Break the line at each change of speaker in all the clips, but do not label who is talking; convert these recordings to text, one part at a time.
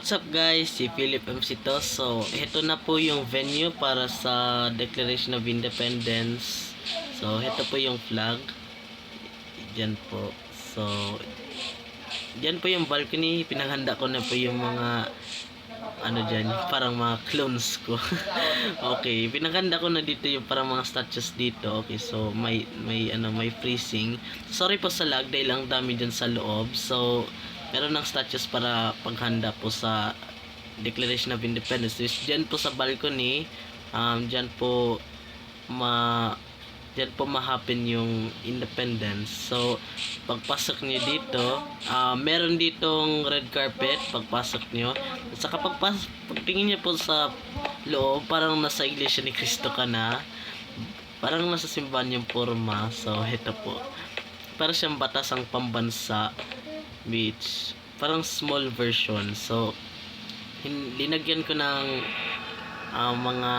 What's up guys? Si Philip MC to. So, ito na po yung venue para sa Declaration of Independence. So, ito po yung flag. Diyan po. So, diyan po yung balcony. Pinaghanda ko na po yung mga dyan, parang mga clones ko. Okay, pinaghanda ko na dito yung parang mga statues dito. Okay, so may freezing. Sorry po sa lag dahil ang dami dyan sa loob. So, meron ng statues para paghanda po sa Declaration of Independence. Diyan po sa balcony, diyan po ma-happen yung independence. So, pagpasok niyo dito, meron ditong red carpet pagpasok niyo. At saka pagtingin niyo po sa loob, parang nasa Iglesia ni Cristo ka na. Parang nasa simbahan yung forma. So, ito po. Parang siyang batasang pambansa beach. Parang small version. So, linagyan ko ng mga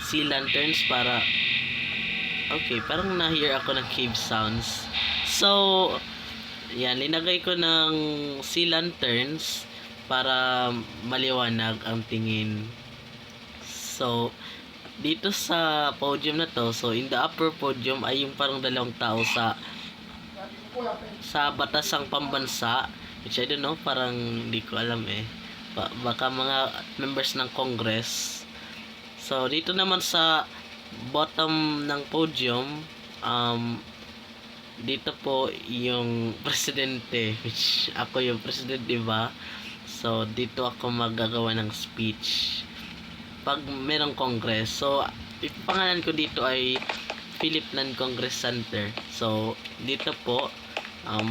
sea lanterns para okay, parang na-hear ako ng cave sounds. So, yan, linagay ko ng sea lanterns para maliwanag ang tingin. So, dito sa podium na to, so in the upper podium ay yung parang dalawang tao sa batasang pambansa, which I don't know, parang hindi ko alam eh. Baka mga members ng Congress. So, dito naman sa bottom ng podium, dito po yung presidente, which ako yung president, diba? So, dito ako magagawa ng speech pag merong congress. So, ipangalan ko dito ay Philip Land Congress Center. So, dito po,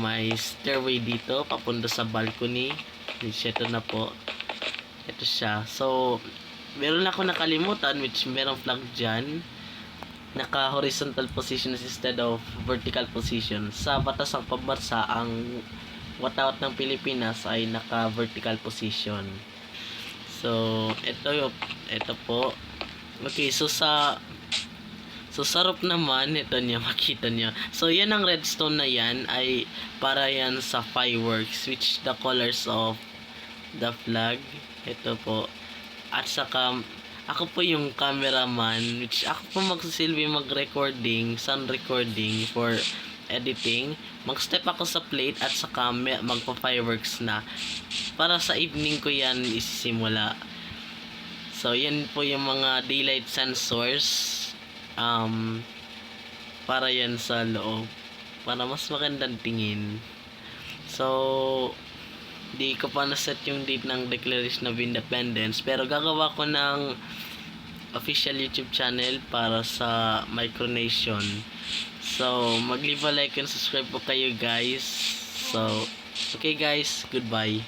may stairway dito papunta sa balcony, which ito na po. Ito siya. So, meron ako nakalimutan, which merong flag dyan. Naka horizontal position instead of vertical position. Sa batasang pambansa, ang watawat ng Pilipinas ay naka vertical position. So, ito po. Okay, so sa roof naman, ito niya, makita niyo. So, yan ang redstone na yan ay para yan sa fireworks, which the colors of the flag. Ito po. At saka, ako po yung cameraman, which ako po magsisilbi mag-recording, sound recording for editing. Mag-step ako sa plate at saka magpa-fireworks na. Para sa evening ko yan isisimula. So, yan po yung mga daylight sensors. Para yan sa loob. Para mas magandang tingin. So, di ko pa na-set yung date ng Declaration of Independence, pero gagawa ko ng official YouTube channel para sa Micronation. So, mag-leave a like and subscribe po kayo guys. So, okay guys, goodbye.